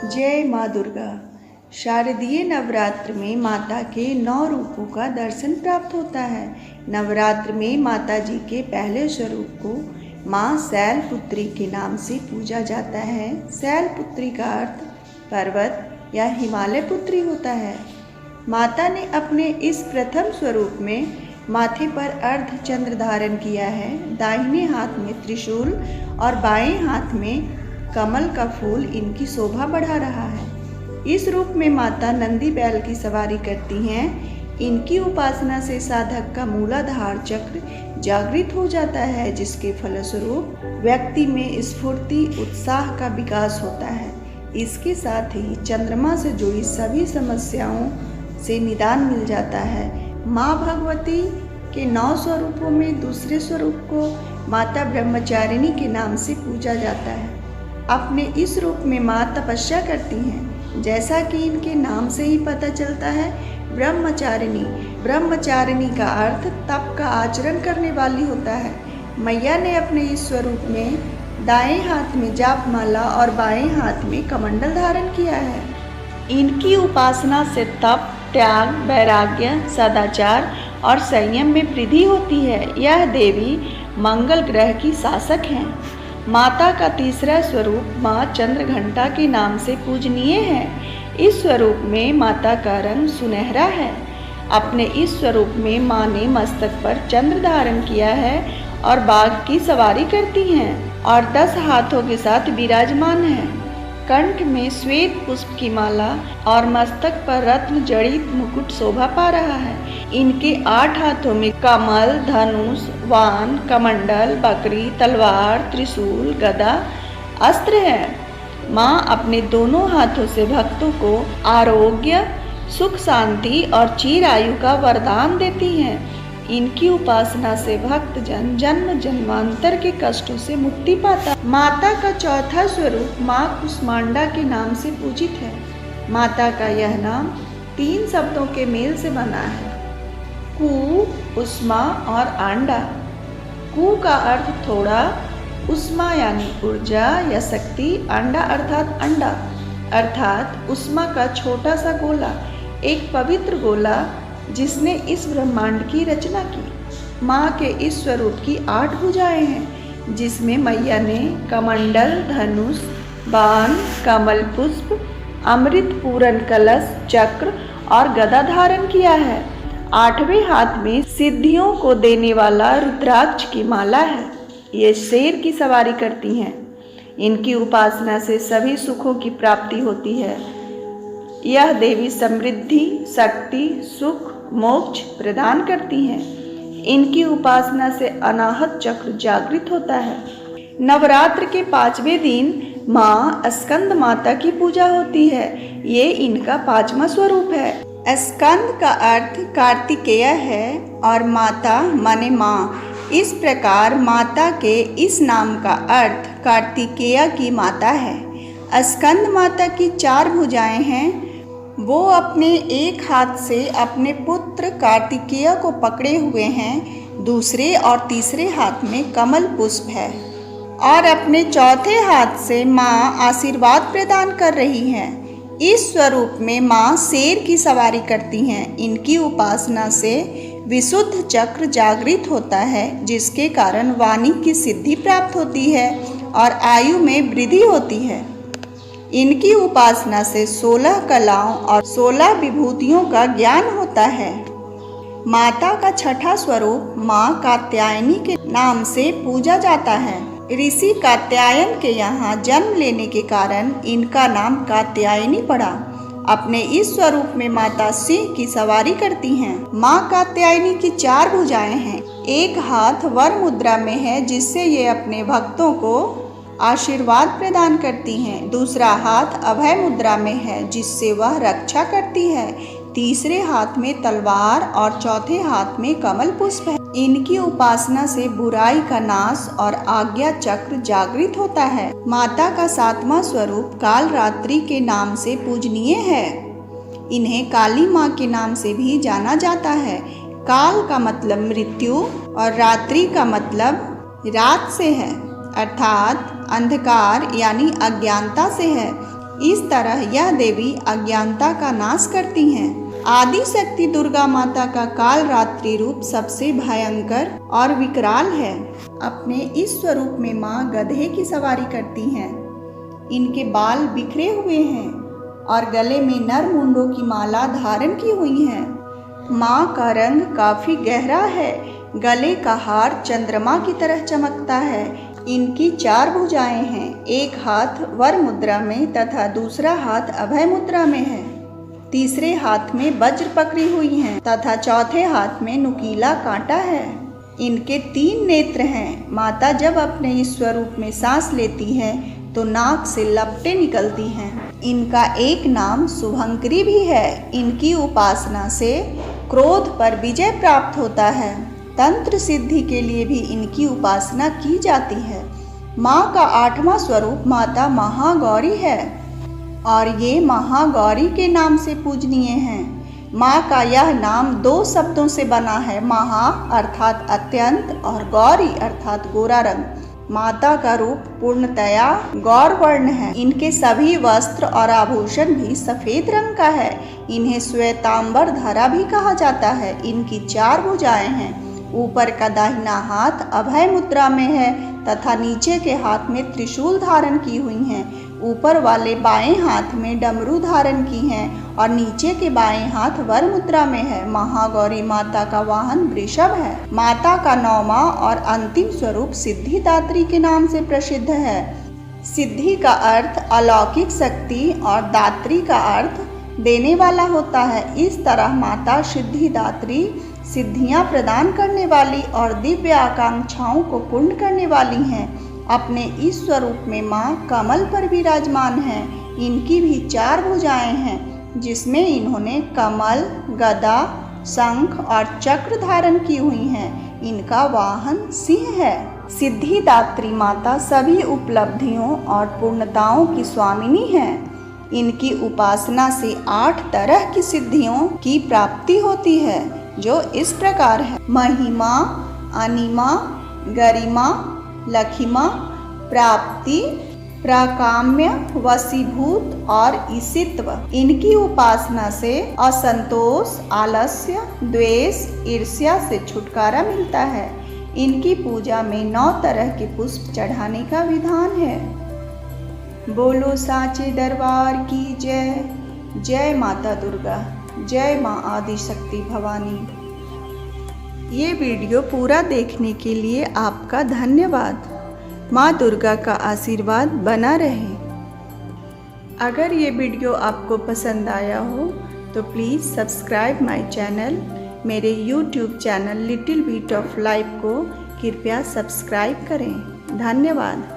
जय माँ दुर्गा। शारदीय नवरात्र में माता के 9 रूपों का दर्शन प्राप्त होता है। नवरात्र में माता जी के पहले स्वरूप को माँ शैलपुत्री के नाम से पूजा जाता है। शैलपुत्री का अर्थ पर्वत या हिमालय पुत्री होता है। माता ने अपने इस प्रथम स्वरूप में माथे पर अर्ध चंद्र धारण किया है। दाहिने हाथ में त्रिशूल और बाएं हाथ में कमल का फूल इनकी शोभा बढ़ा रहा है। इस रूप में माता नंदी बैल की सवारी करती हैं। इनकी उपासना से साधक का मूलाधार चक्र जागृत हो जाता है, जिसके फलस्वरूप व्यक्ति में स्फूर्ति उत्साह का विकास होता है। इसके साथ ही चंद्रमा से जुड़ी सभी समस्याओं से निदान मिल जाता है। माँ भगवती के 9 स्वरूपों में दूसरे स्वरूप को माता ब्रह्मचारिणी के नाम से पूजा जाता है। अपने इस रूप में माँ तपस्या करती हैं, जैसा कि इनके नाम से ही पता चलता है। ब्रह्मचारिणी, ब्रह्मचारिणी का अर्थ तप का आचरण करने वाली होता है। मैया ने अपने इस स्वरूप में दाएं हाथ में जाप माला और बाएं हाथ में कमंडल धारण किया है। इनकी उपासना से तप, त्याग, वैराग्य, सदाचार और संयम में वृद्धि होती है। यह देवी मंगल ग्रह की शासक हैं। माता का तीसरा स्वरूप माँ चंद्रघंटा के नाम से पूजनीय है। इस स्वरूप में माता का रंग सुनहरा है। अपने इस स्वरूप में माँ ने मस्तक पर चंद्र धारण किया है और बाघ की सवारी करती हैं और 10 हाथों के साथ विराजमान है। कंठ में श्वेत पुष्प की माला और मस्तक पर रत्न जड़ित मुकुट शोभा पा रहा है। इनके 8 हाथों में कमल, धनुष, वान, कमंडल, बकरी, तलवार, त्रिशूल, गदा, अस्त्र है। माँ अपने दोनों हाथों से भक्तों को आरोग्य, सुख, शांति और चिर आयु का वरदान देती हैं। इनकी उपासना से भक्त जन जन्म जन्मांतर के कष्टों से मुक्ति पाता। माता का चौथा स्वरूप माँ कुष्मांडा के नाम से पूजित है। माता का यह नाम 3 शब्दों के मेल से बना है, कु, उष्मा और आंडा। कु का अर्थ थोड़ा, उष्मा यानी ऊर्जा या शक्ति, आंडा अर्थात अंडा अर्थात उष्मा का छोटा सा गोला, एक पवित्र गोला जिसने इस ब्रह्मांड की रचना की। माँ के इस स्वरूप की 8 भुजाएं हैं, जिसमें मैया ने कमंडल, धनुष, बाण, कमल पुष्प, अमृत पूरन कलश, चक्र और गदा धारण किया है। 8वें हाथ में सिद्धियों को देने वाला रुद्राक्ष की माला है। ये शेर की सवारी करती हैं। इनकी उपासना से सभी सुखों की प्राप्ति होती है। यह देवी समृद्धि, शक्ति, सुख, मोक्ष प्रदान करती हैं। इनकी उपासना से अनाहत चक्र जागृत होता है। नवरात्र के 5वें दिन माँ स्कंद माता की पूजा होती है। ये इनका 5वां स्वरूप है। स्कंद का अर्थ कार्तिकेय है और माता माने माँ। इस प्रकार माता के इस नाम का अर्थ कार्तिकेय की माता है। स्कंद माता की 4 भुजाएं हैं। वो अपने एक हाथ से अपने पुत्र कार्तिकेय को पकड़े हुए हैं, दूसरे और तीसरे हाथ में कमल पुष्प है और अपने चौथे हाथ से माँ आशीर्वाद प्रदान कर रही हैं। इस स्वरूप में माँ शेर की सवारी करती हैं। इनकी उपासना से विशुद्ध चक्र जागृत होता है, जिसके कारण वाणी की सिद्धि प्राप्त होती है और आयु में वृद्धि होती है। इनकी उपासना से 16 कलाओं और 16 विभूतियों का ज्ञान होता है। माता का 6ठा स्वरूप माँ कात्यायनी के नाम से पूजा जाता है। ऋषि कात्यायन के यहाँ जन्म लेने के कारण इनका नाम कात्यायनी पड़ा। अपने इस स्वरूप में माता सिंह की सवारी करती हैं। माँ कात्यायनी की 4 भुजाएं हैं। एक हाथ वर मुद्रा में है, जिससे ये अपने भक्तों को आशीर्वाद प्रदान करती हैं। दूसरा हाथ अभय मुद्रा में है, जिससे वह रक्षा करती है। तीसरे हाथ में तलवार और चौथे हाथ में कमल पुष्प है। इनकी उपासना से बुराई का नाश और आज्ञा चक्र जागृत होता है। माता का 7वां स्वरूप काल रात्रि के नाम से पूजनीय है। इन्हें काली माँ के नाम से भी जाना जाता है। काल का मतलब मृत्यु और रात्रि का मतलब रात से है, अर्थात अंधकार यानी अज्ञानता से है। इस तरह यह देवी अज्ञानता का नाश करती हैं। आदि शक्ति दुर्गा माता का काल रात्रि रूप सबसे भयंकर और विकराल है। अपने इस स्वरूप में माँ गधे की सवारी करती हैं। इनके बाल बिखरे हुए हैं और गले में नर मुंडों की माला धारण की हुई है। माँ का रंग काफी गहरा है। गले का हार चंद्रमा की तरह चमकता है। इनकी 4 भुजाएं हैं। एक हाथ वर मुद्रा में तथा दूसरा हाथ अभय मुद्रा में है। तीसरे हाथ में वज्र पकड़ी हुई हैं तथा चौथे हाथ में नुकीला कांटा है। इनके 3 नेत्र हैं। माता जब अपने इस स्वरूप में सांस लेती है तो नाक से लपटें निकलती हैं। इनका एक नाम शुभंकरी भी है। इनकी उपासना से क्रोध पर विजय प्राप्त होता है। तंत्र सिद्धि के लिए भी इनकी उपासना की जाती है। माँ का 8वां स्वरूप माता महागौरी है और ये महागौरी के नाम से पूजनीय हैं। माँ का यह नाम 2 शब्दों से बना है, महा अर्थात अत्यंत और गौरी अर्थात गोरा रंग। माता का रूप पूर्णतया गौर वर्ण है। इनके सभी वस्त्र और आभूषण भी सफेद रंग का है। इन्हें श्वेतांबर धरा भी कहा जाता है। इनकी 4 भुजाएं हैं। ऊपर का दाहिना हाथ अभय मुद्रा में है तथा नीचे के हाथ में त्रिशूल धारण की हुई हैं। ऊपर वाले बाएं हाथ में डमरू धारण की हैं और नीचे के बाएं हाथ वर मुद्रा में है। महागौरी माता का वाहन वृषभ है। माता का 9वां और अंतिम स्वरूप सिद्धिदात्री के नाम से प्रसिद्ध है। सिद्धि का अर्थ अलौकिक शक्ति और दात्री का अर्थ देने वाला होता है। इस तरह माता सिद्धिदात्री सिद्धियां प्रदान करने वाली और दिव्य आकांक्षाओं को पूर्ण करने वाली हैं। अपने इस स्वरूप में माँ कमल पर विराजमान हैं। इनकी भी 4 भुजाएं हैं जिसमें इन्होंने कमल, गदा, शंख और चक्र धारण की हुई हैं। इनका वाहन सिंह है। सिद्धिदात्री माता सभी उपलब्धियों और पूर्णताओं की स्वामिनी हैं। इनकी उपासना से 8 तरह की सिद्धियों की प्राप्ति होती है जो इस प्रकार है: महिमा, अनिमा, गरिमा, लखिमा, प्राप्ति, प्राकाम्य, वशीभूत और ईशित्व। इनकी उपासना से असंतोष, आलस्य, द्वेष, ईर्ष्या से छुटकारा मिलता है। इनकी पूजा में 9 तरह के पुष्प चढ़ाने का विधान है। बोलो साचे दरबार की जय। जय माता दुर्गा। जय माँ आदिशक्ति भवानी। ये वीडियो पूरा देखने के लिए आपका धन्यवाद। माँ दुर्गा का आशीर्वाद बना रहे। अगर ये वीडियो आपको पसंद आया हो तो प्लीज़ सब्सक्राइब माय चैनल। मेरे YouTube channel Little Beat of Life को कृपया सब्सक्राइब करें। धन्यवाद।